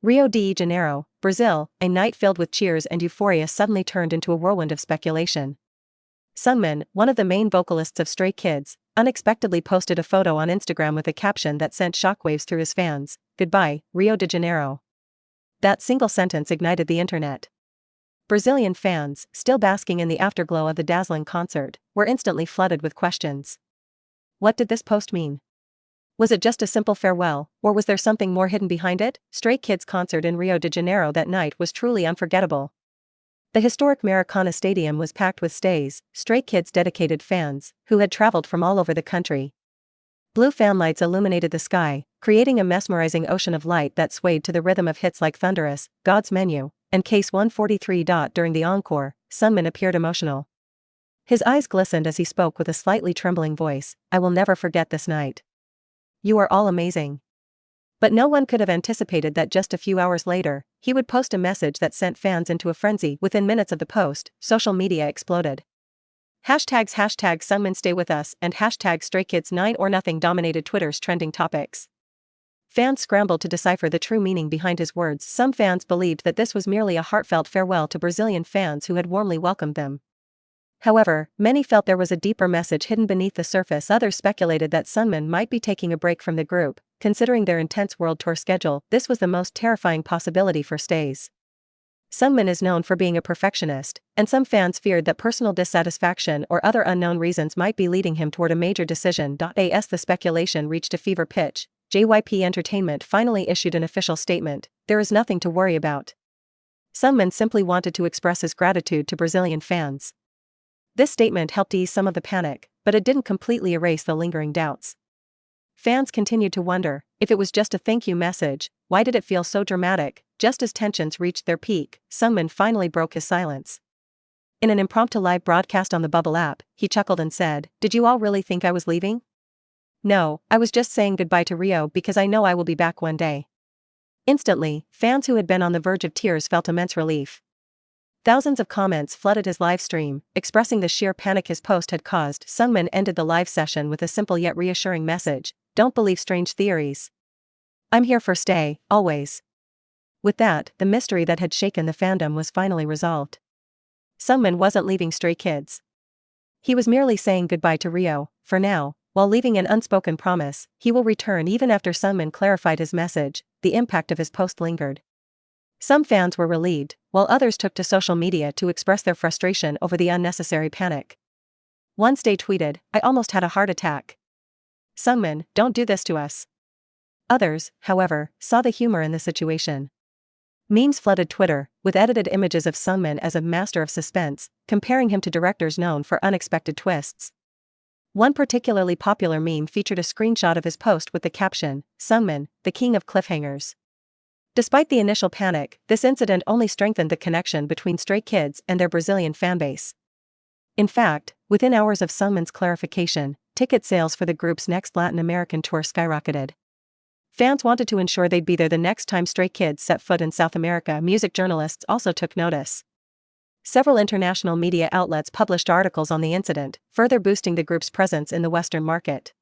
Rio de Janeiro, Brazil, a night filled with cheers and euphoria suddenly turned into a whirlwind of speculation. Seungmin, one of the main vocalists of Stray Kids, unexpectedly posted a photo on Instagram with a caption that sent shockwaves through his fans: "Goodbye, Rio de Janeiro." That single sentence ignited the internet. Brazilian fans, still basking in the afterglow of the dazzling concert, were instantly flooded with questions. What did this post mean? Was it just a simple farewell, or was there something more hidden behind it? Stray Kids' concert in Rio de Janeiro that night was truly unforgettable. The historic Maracana Stadium was packed with Stray Kids' dedicated fans, who had traveled from all over the country. Blue fan lights illuminated the sky, creating a mesmerizing ocean of light that swayed to the rhythm of hits like Thunderous, God's Menu, and Case 143. During the encore, Seungmin appeared emotional. His eyes glistened as he spoke with a slightly trembling voice: "I will never forget this night. You are all amazing." But no one could have anticipated that just a few hours later, he would post a message that sent fans into a frenzy. Within minutes of the post, social media exploded. Hashtags #Seungmin stay with us and #StrayKids9 or nothing dominated Twitter's trending topics. Fans scrambled to decipher the true meaning behind his words. Some fans believed that this was merely a heartfelt farewell to Brazilian fans who had warmly welcomed them. However, many felt there was a deeper message hidden beneath the surface. Others speculated that Seungmin might be taking a break from the group. Considering their intense world tour schedule, this was the most terrifying possibility for Stays. Seungmin is known for being a perfectionist, and some fans feared that personal dissatisfaction or other unknown reasons might be leading him toward a major decision. As the speculation reached a fever pitch, JYP Entertainment finally issued an official statement: "There is nothing to worry about." Seungmin simply wanted to express his gratitude to Brazilian fans. This statement helped ease some of the panic, but it didn't completely erase the lingering doubts. Fans continued to wonder, if it was just a thank you message, why did it feel so dramatic? Just as tensions reached their peak, Seungmin finally broke his silence. In an impromptu live broadcast on the Bubble app, he chuckled and said, "Did you all really think I was leaving? No, I was just saying goodbye to Rio because I know I will be back one day." Instantly, fans who had been on the verge of tears felt immense relief. Thousands of comments flooded his live stream, expressing the sheer panic his post had caused. Seungmin ended the live session with a simple yet reassuring message: "Don't believe strange theories. I'm here for stay, always." With that, the mystery that had shaken the fandom was finally resolved. Seungmin wasn't leaving Stray Kids. He was merely saying goodbye to Rio, for now, while leaving an unspoken promise: he will return. Even after Seungmin clarified his message, the impact of his post lingered. Some fans were relieved, while others took to social media to express their frustration over the unnecessary panic. One Stay tweeted, "I almost had a heart attack. Seungmin, don't do this to us." Others, however, saw the humor in the situation. Memes flooded Twitter, with edited images of Seungmin as a master of suspense, comparing him to directors known for unexpected twists. One particularly popular meme featured a screenshot of his post with the caption, "Seungmin, the king of cliffhangers." Despite the initial panic, this incident only strengthened the connection between Stray Kids and their Brazilian fanbase. In fact, within hours of Seungmin's clarification, ticket sales for the group's next Latin American tour skyrocketed. Fans wanted to ensure they'd be there the next time Stray Kids set foot in South America. Music journalists also took notice. Several international media outlets published articles on the incident, further boosting the group's presence in the Western market.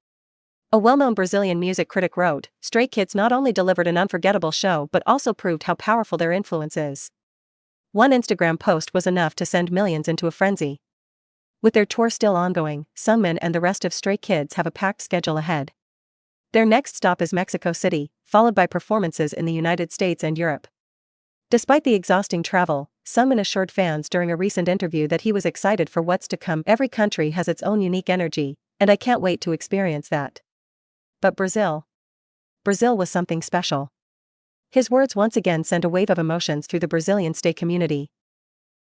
A well-known Brazilian music critic wrote, "Stray Kids not only delivered an unforgettable show but also proved how powerful their influence is." One Instagram post was enough to send millions into a frenzy. With their tour still ongoing, Seungmin and the rest of Stray Kids have a packed schedule ahead. Their next stop is Mexico City, followed by performances in the United States and Europe. Despite the exhausting travel, Seungmin assured fans during a recent interview that he was excited for what's to come. "Every country has its own unique energy, and I can't wait to experience that. But Brazil was something special." His words once again sent a wave of emotions through the Brazilian Stay community.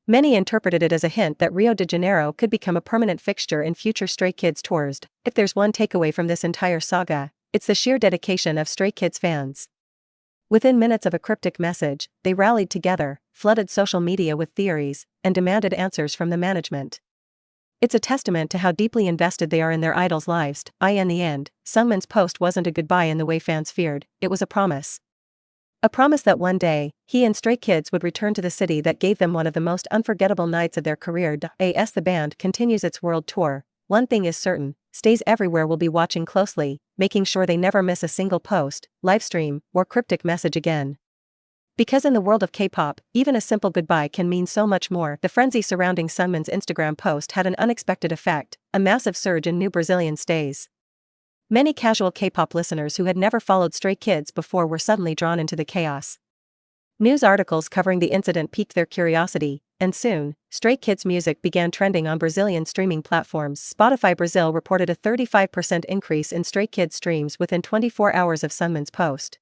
Many interpreted it as a hint that Rio de Janeiro could become a permanent fixture in future Stray Kids tours. If there's one takeaway from this entire saga, it's the sheer dedication of Stray Kids fans. Within minutes of a cryptic message, they rallied together, flooded social media with theories, and demanded answers from the management. It's a testament to how deeply invested they are in their idols' lives. In the end, Seungmin's post wasn't a goodbye in the way fans feared, it was a promise. A promise that one day, he and Stray Kids would return to the city that gave them one of the most unforgettable nights of their career. As the band continues its world tour, one thing is certain: Stays everywhere will be watching closely, making sure they never miss a single post, livestream, or cryptic message again. Because in the world of K-pop, even a simple goodbye can mean so much more. The frenzy surrounding Seungmin's Instagram post had an unexpected effect, a massive surge in new Brazilian stays. Many casual K-pop listeners who had never followed Stray Kids before were suddenly drawn into the chaos. News articles covering the incident piqued their curiosity, and soon, Stray Kids' music began trending on Brazilian streaming platforms. Spotify Brazil reported a 35% increase in Stray Kids streams within 24 hours of Seungmin's post.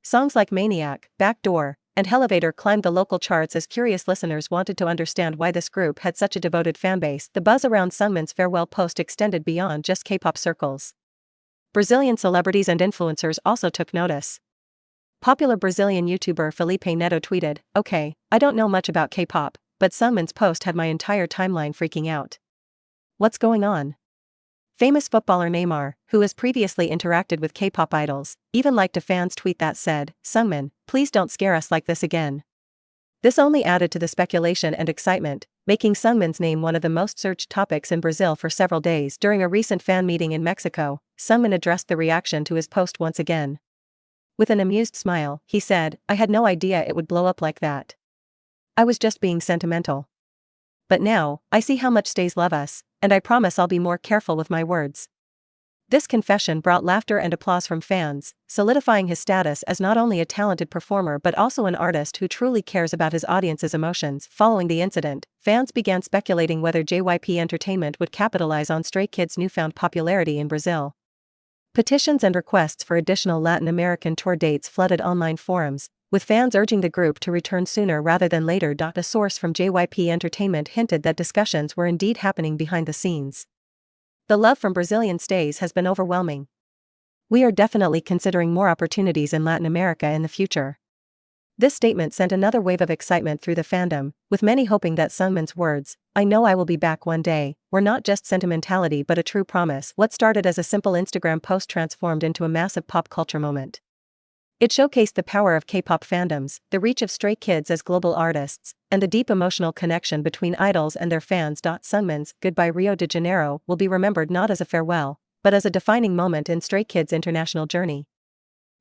Songs like Maniac, Backdoor, and Elevator climbed the local charts as curious listeners wanted to understand why this group had such a devoted fanbase. The buzz around Seungmin's farewell post extended beyond just K-pop circles. Brazilian celebrities and influencers also took notice. Popular Brazilian YouTuber Felipe Neto tweeted, "Okay, I don't know much about K-pop, but Seungmin's post had my entire timeline freaking out. What's going on?" Famous footballer Neymar, who has previously interacted with K-pop idols, even liked a fan's tweet that said, "Seungmin, please don't scare us like this again." This only added to the speculation and excitement, making Seungmin's name one of the most searched topics in Brazil for several days. During a recent fan meeting in Mexico, Seungmin addressed the reaction to his post once again. With an amused smile, he said, "I had no idea it would blow up like that. I was just being sentimental. But now, I see how much stays love us, and I promise I'll be more careful with my words." This confession brought laughter and applause from fans, solidifying his status as not only a talented performer but also an artist who truly cares about his audience's emotions. Following the incident, fans began speculating whether JYP Entertainment would capitalize on Stray Kids' newfound popularity in Brazil. Petitions and requests for additional Latin American tour dates flooded online forums, with fans urging the group to return sooner rather than later. A source from JYP Entertainment hinted that discussions were indeed happening behind the scenes. "The love from Brazilian stays has been overwhelming. We are definitely considering more opportunities in Latin America in the future." This statement sent another wave of excitement through the fandom, with many hoping that Seungmin's words, "I know I will be back one day," were not just sentimentality but a true promise. What started as a simple Instagram post transformed into a massive pop culture moment. It showcased the power of K-pop fandoms, the reach of Stray Kids as global artists, and the deep emotional connection between idols and their fans. Seungmin's "Goodbye Rio de Janeiro" will be remembered not as a farewell, but as a defining moment in Stray Kids' international journey.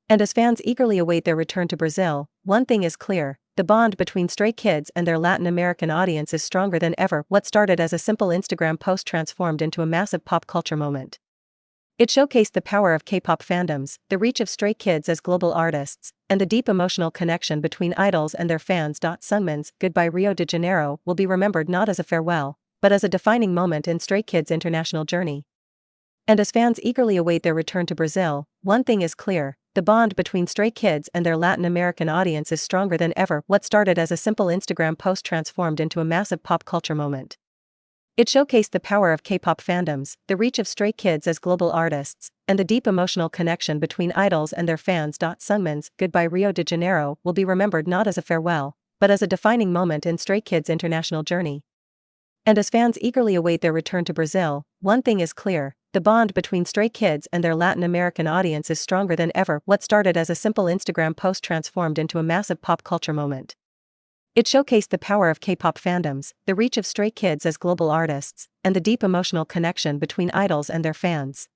And as fans eagerly await their return to Brazil, one thing is clear: the bond between Stray Kids and their Latin American audience is stronger than ever. What started as a simple Instagram post transformed into a massive pop culture moment. It showcased the power of K-pop fandoms, the reach of Stray Kids as global artists, and the deep emotional connection between idols and their fans. Seungmin's "Goodbye Rio de Janeiro" will be remembered not as a farewell, but as a defining moment in Stray Kids' international journey. And as fans eagerly await their return to Brazil, one thing is clear: the bond between Stray Kids and their Latin American audience is stronger than ever. What started as a simple Instagram post transformed into a massive pop culture moment. It showcased the power of K-pop fandoms, the reach of Stray Kids as global artists, and the deep emotional connection between idols and their fans. Seungmin's "Goodbye Rio de Janeiro" will be remembered not as a farewell, but as a defining moment in Stray Kids' international journey. And as fans eagerly await their return to Brazil, one thing is clear: the bond between Stray Kids and their Latin American audience is stronger than ever. What started as a simple Instagram post transformed into a massive pop culture moment. It showcased the power of K-pop fandoms, the reach of Stray Kids as global artists, and the deep emotional connection between idols and their fans.